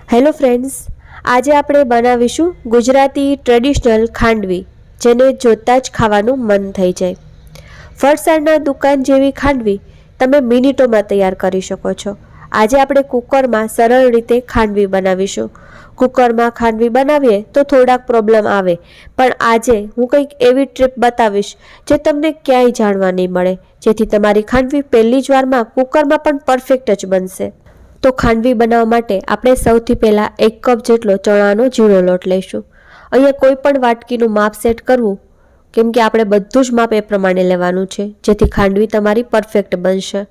Hello friends, આજે આપણે બનાવીશું ગુજરાતી ટ્રેડિશનલ ખાંડવી, જેને જોતાં જ ખાવાનું મન થઈ જાય. ફરસાણના દુકાન જેવી ખાંડવી તમે મિનિટોમાં તૈયાર કરી શકો છો. આજે આપણે કુકરમાં સરળ રીતે ખાંડવી બનાવીશું. કુકરમાં ખાંડવી બનાવીએ તો થોડાક પ્રોબ્લેમ આવે, પણ આજે હું કંઈક એવી ટ્રીપ બતાવીશ જે તમને ક્યાંય જાણવા નહીં મળે, જેથી તમારી ખાંડવી પહેલી જ વારમાં કુકરમાં પણ પરફેક્ટ જ બનશે. તો ખાંડવી બનાવવા માટે આપણે સૌથી પહેલાં 1 કપ જેટલો ચણાનો ઝીણો લોટ લઈશું. અહીંયા કોઈ પણ વાટકીનું માપ સેટ કરવું, કેમ કે આપણે બધું જ માપ એ પ્રમાણે લેવાનું છે, જેથી ખાંડવી તમારી પરફેક્ટ બનશે.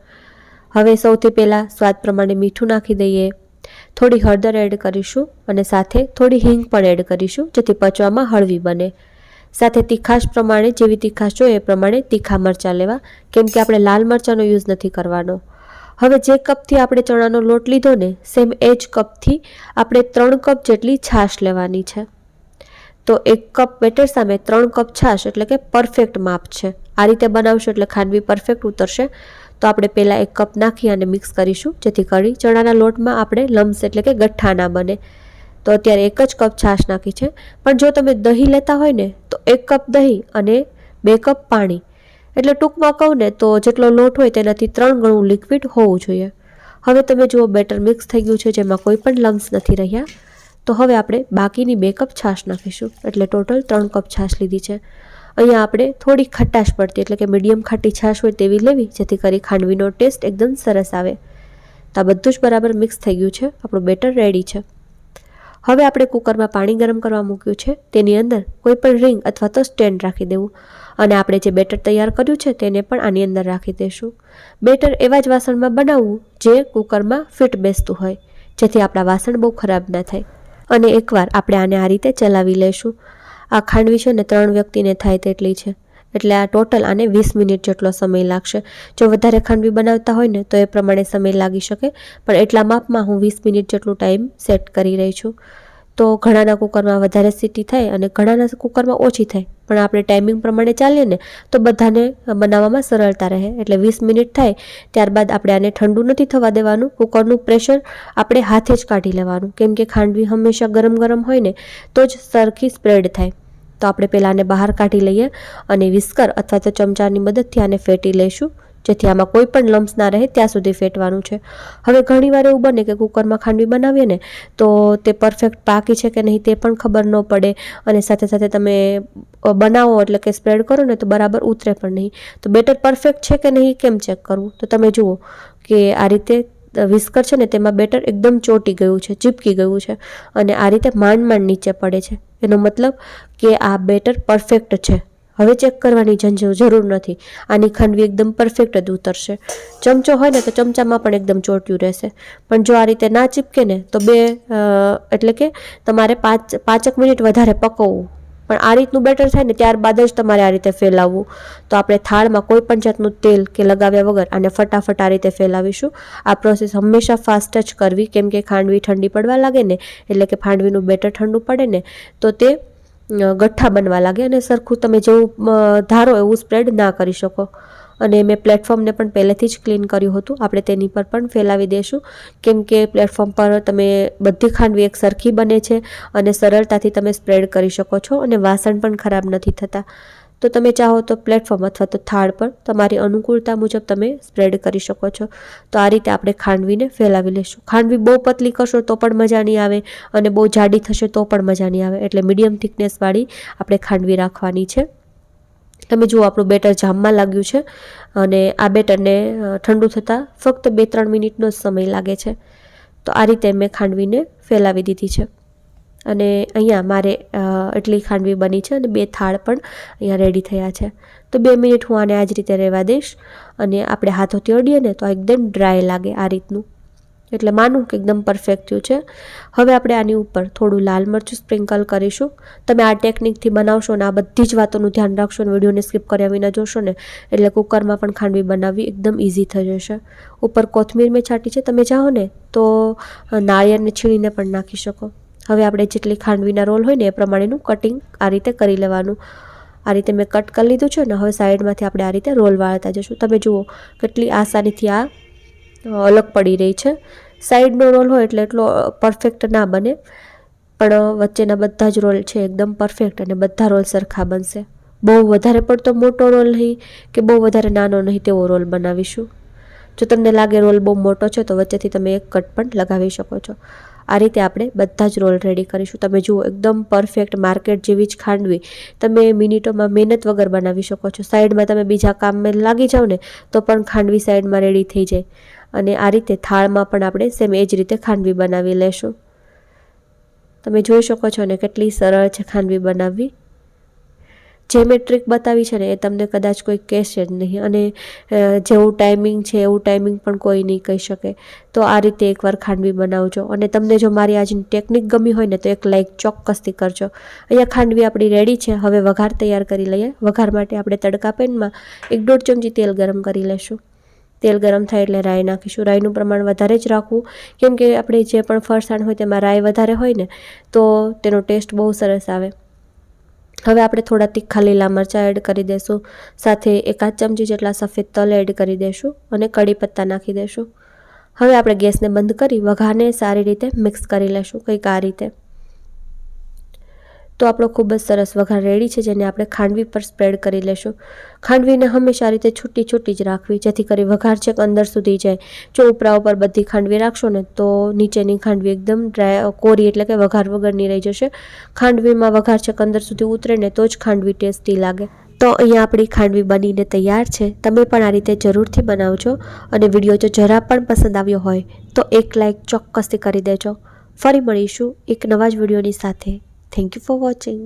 હવે સૌથી પહેલાં સ્વાદ પ્રમાણે મીઠું નાખી દઈએ, થોડી હળદર એડ કરીશું અને સાથે થોડી હિંગ પણ એડ કરીશું, જેથી પચવામાં હળવી બને. સાથે તીખાશ પ્રમાણે, જેવી તીખાશ જોઈએ એ પ્રમાણે તીખા મરચાં લેવા, કેમ કે આપણે લાલ મરચાંનો યુઝ નથી કરવાનો. હવે જે કપથી આપણે ચણાનો લોટ લીધો ને, સેમ એ જ કપથી આપણે 3 કપ જેટલી છાશ લેવાની છે. તો 1 કપ બેટર સામે 3 કપ છાશ એટલે કે પરફેક્ટ માપ છે. આ રીતે બનાવશો એટલે ખાંડવી પરફેક્ટ ઉતરશે. તો આપણે પહેલાં 1 કપ નાખી અને મિક્સ કરીશું, જેથી કરી ચણાના લોટમાં આપણે લમ્સ એટલે કે ગઠ્ઠા ના બને. તો અત્યારે 1 જ કપ છાશ નાખી છે, પણ જો તમે દહીં લેતા હોય ને તો 1 કપ દહીં અને 2 કપ પાણી, એટલે ટૂંકમાં કહું ને તો જેટલો લોટ હોય તેનાથી 3 ગણું લિક્વિડ હોવું જોઈએ. હવે તમે જુઓ બેટર મિક્સ થઈ ગયું છે, જેમાં કોઈ પણ લમ્સ નથી રહ્યા. તો હવે આપણે બાકીની 2 કપ છાશ નાખીશું, એટલે ટોટલ 3 કપ છાશ લીધી છે. અહીંયા આપણે થોડી ખટાશ પડતી એટલે કે મીડિયમ ખાટી છાશ હોય તેવી લેવી, જેથી કરી ખાંડવીનો ટેસ્ટ એકદમ સરસ આવે. તો આ બધું જ બરાબર મિક્સ થઈ ગયું છે, આપણું બેટર રેડી છે. હવે આપણે કુકરમાં પાણી ગરમ કરવા મૂક્યું છે, તેની અંદર કોઈ પણ રિંગ અથવા તો સ્ટેન્ડ રાખી દેવું અને આપણે જે બેટર તૈયાર કર્યું છે તેને પણ આની અંદર રાખી દઈશું. બેટર એવા જ વાસણમાં બનાવવું જે કુકરમાં ફિટ બેસતું હોય, જેથી આપણા વાસણ બહુ ખરાબ ના થાય. અને એકવાર આપણે આને આ રીતે ચલાવી લઈશું. આ ખાંડવી છે ને 3 વ્યક્તિને થાય તેટલી છે, એટલે આ ટોટલ આને 20 મિનિટ જેટલો સમય લાગશે. જો વધારે ખાંડવી બનાવતા હોય ને તો એ પ્રમાણે સમય લાગી શકે, પણ એટલા માપમાં હું 20 મિનિટ જેટલું ટાઈમ સેટ કરી રહી છું. તો ઘણાના કુકરમાં વધારે સીટી થાય અને ઘણાના કુકરમાં ઓછી થાય, પણ આપણે ટાઈમિંગ પ્રમાણે ચાલીએ ને તો બધાને બનાવવામાં સરળતા રહે. એટલે 20 મિનિટ થાય ત્યારબાદ આપણે આને ઠંડુ નથી થવા દેવાનું. કુકરનું પ્રેશર આપણે હાથે જ કાઢી લેવાનું, કેમ કે ખાંડવી હંમેશા ગરમ ગરમ હોય ને તો જ સરખી સ્પ્રેડ થાય. તો આપણે પહેલાં આને બહાર કાઢી લઈએ અને વિસ્કર અથવા તો ચમચાની મદદથી આને ફેટી લઈશું, જેથી આમાં કોઈ પણ લમ્સ ના રહે ત્યાં સુધી ફેટવાનું છે. હવે ઘણીવાર એવું બને કે કુકરમાં ખાંડવી બનાવીએ ને તો તે પરફેક્ટ પાકી છે કે નહીં તે પણ ખબર ન પડે, અને સાથે સાથે તમે બનાવો એટલે કે સ્પ્રેડ કરો ને તો બરાબર ઉતરે પણ નહીં. તો બેટર પરફેક્ટ છે કે નહીં કેમ ચેક કરવું? તો તમે જુઓ કે આ રીતે વિસ્કર છે ને તેમાં બેટર એકદમ ચોંટી ગયું છે, ચીપકી ગયું છે, અને આ રીતે માંડ નીચે પડે છે. એનો મતલબ કે આ બેટર પરફેક્ટ છે. હવે ચેક કરવાની જરૂર નથી, આની ખાંડવી એકદમ પરફેક્ટ જ ઉતરશે. ચમચો હોય ને તો ચમચામાં પણ એકદમ ચોટ્યું રહેશે, પણ જો આ રીતે ના ચીપકે ને તો એટલે કે તમારે 5 મિનિટ વધારે પકવવું. પણ આ રીતનું બેટર થાય ને ત્યારબાદ જ તમારે આ રીતે ફેલાવવું. તો આપણે થાળમાં કોઈ પણ જાતનું તેલ કે લગાવ્યા વગર આને ફટાફટ આ રીતે ફેલાવીશું. આ પ્રોસેસ હંમેશા ફાસ્ટ જ કરવી, કેમ કે ખાંડવી ઠંડી પડવા લાગે ને એટલે કે ખાંડવીનું બેટર ઠંડુ પડે ને તો તે ગઠ્ઠા બનવા લાગે અને સરખું તમે જેવું ધારો એવું સ્પ્રેડ ના કરી શકો. અને મેં પ્લેટફોર્મને પણ પહેલેથી જ ક્લીન કર્યું હતું, આપણે તેની પર પણ ફેલાવી દઈશું, કેમ કે પ્લેટફોર્મ પર તમે બધી ખાંડવી એક સરખી બને છે અને સરળતાથી તમે સ્પ્રેડ કરી શકો છો અને વાસણ પણ ખરાબ નથી થતા. તો તમે ચાહો તો પ્લેટફોર્મ અથવા તો થાળ પર તમારી અનુકૂળતા મુજબ તમે સ્પ્રેડ કરી શકો છો. તો આ રીતે આપણે ખાંડવીને ફેલાવી લઈશું. ખાંડવી બહુ પતલી કરશો તો પણ મજા નહીં આવે અને બહુ જાડી થશે તો પણ મજા નહીં આવે, એટલે મીડિયમ થિકનેસવાળી આપણે ખાંડવી રાખવાની છે. તમે જુઓ આપણું બેટર જામમાં લાગ્યું છે અને આ બેટરને ઠંડુ થતાં ફક્ત 2-3 મિનિટનો જ સમય લાગે છે. તો આ રીતે મેં ખાંડવીને ફેલાવી દીધી છે અને અહીંયા મારે એટલી ખાંડવી બની છે અને 2 થાળ પણ અહીંયા રેડી થયા છે. તો 2 મિનિટ હું આને આ જ રીતે રહેવા દઈશ અને આપણે હાથોથી અડીએ ને તો એકદમ ડ્રાય લાગે આ રીતનું, એટલે માનું કે એકદમ પરફેક્ટ થયું છે. હવે આપણે આની ઉપર થોડું લાલ મરચું સ્પ્રિંકલ કરીશું. તમે આ ટેકનિકથી બનાવશો ને આ બધી જ વાતોનું ધ્યાન રાખશો ને વિડીયોને સ્કીપ કર્યા વિના જોશો ને એટલે કુકરમાં પણ ખાંડવી બનાવવી એકદમ ઇઝી થઈ જશે. ઉપર કોથમીર મેં છાંટી છે, તમે ચાહો ને તો નાળિયેરને છીણીને પણ નાખી શકો. હવે આપણે જેટલી ખાંડવીના રોલ હોય ને એ પ્રમાણેનું કટિંગ આ રીતે કરી લેવાનું. આ રીતે મેં કટ કરી લીધું છે ને. હવે સાઈડમાંથી આપણે આ રીતે રોલ વાળતા જશું. તમે જુઓ કેટલી આસાનીથી આ અલગ પડી રહી છે. સાઈડનો રોલ હોય એટલે એટલો પરફેક્ટ ના બને, પણ વચ્ચેના બધા જ રોલ છે એકદમ પરફેક્ટ અને બધા રોલ સરખા બનશે. બહુ વધારે પડતો મોટો રોલ નહીં કે બહુ વધારે નાનો નહીં તેવો રોલ બનાવીશું. જો તમને લાગે રોલ બહુ મોટો છે તો વચ્ચેથી તમે એક કટ પણ લગાવી શકો છો. આ રીતે આપણે બધા જ રોલ રેડી કરીશું. તમે જુઓ એકદમ પરફેક્ટ માર્કેટ જેવી જ ખાંડવી તમે મિનિટોમાં મહેનત વગર બનાવી શકો છો. સાઈડમાં તમે બીજા કામમાં લાગી જાઓ ને તો પણ ખાંડવી સાઈડમાં રેડી થઈ જાય. અને આ રીતે થાળમાં પણ આપણે સેમ એ જ રીતે ખાંડવી બનાવી લેશું. તમે જોઈ શકો છો ને કેટલી સરળ છે ખાંડવી બનાવવી. જે મેં ટ્રીક બતાવી છે ને એ તમને કદાચ કોઈ કહેશે જ નહીં, અને જેવું ટાઈમિંગ છે એવું ટાઈમિંગ પણ કોઈ નહીં કહી શકે. તો આ રીતે એકવાર ખાંડવી બનાવજો. અને તમને જો મારી આજની ટેકનિક ગમી હોય ને તો એક લાઈક ચોક્કસથી કરજો. અહીંયા ખાંડવી આપણી રેડી છે. હવે વઘાર તૈયાર કરી લઈએ. વઘાર માટે આપણે તડકા પેનમાં 1-1.5 ચમચી તેલ ગરમ કરી લેશું. તેલ ગરમ થાય એટલે રાઈ નાખીશું. રાઈનું પ્રમાણ વધારે જ રાખવું, કેમ કે આપણે જે પણ ફરસાણ હોય તેમાં રાઈ વધારે હોય ને તો તેનો ટેસ્ટ બહુ સરસ આવે. હવે આપણે થોડા તીખા લીલા મરચાં એડ કરી દઈશું. સાથે 1/2 ચમચી જેટલા સફેદ તલ એડ કરી દઈશું અને કડી પત્તા નાખી દઈશું. હવે આપણે ગેસને બંધ કરી વઘારને સારી રીતે મિક્સ કરી લેશું, કંઈક આ રીતે. તો આપણો ખૂબ જ સરસ વઘાર રેડી છે, જેને આપણે ખાંડવી પર સ્પ્રેડ કરી લેશું. ખાંડવીને હંમેશા રીતે છૂટી છૂટી જ રાખવી, જેથી કરી વઘાર છેક અંદર સુધી જાય. જો ઉપરા ઉપર બધી ખાંડવી રાખશો ને તો નીચેની ખાંડવી એકદમ ડ્રાય કોરી એટલે કે વઘાર વગરની રહી જશે. ખાંડવીમાં વઘાર છેક અંદર સુધી ઉતરે ને તો જ ખાંડવી ટેસ્ટી લાગે. તો અહીંયા આપણી ખાંડવી બનીને તૈયાર છે. તમે પણ આ રીતે જરૂરથી બનાવજો. અને વિડીયો જો જરા પણ પસંદ આવ્યો હોય તો એક લાઈક ચોક્કસથી કરી દેજો. ફરી મળીશું એક નવા જ વિડીયોની સાથે. Thank you for watching.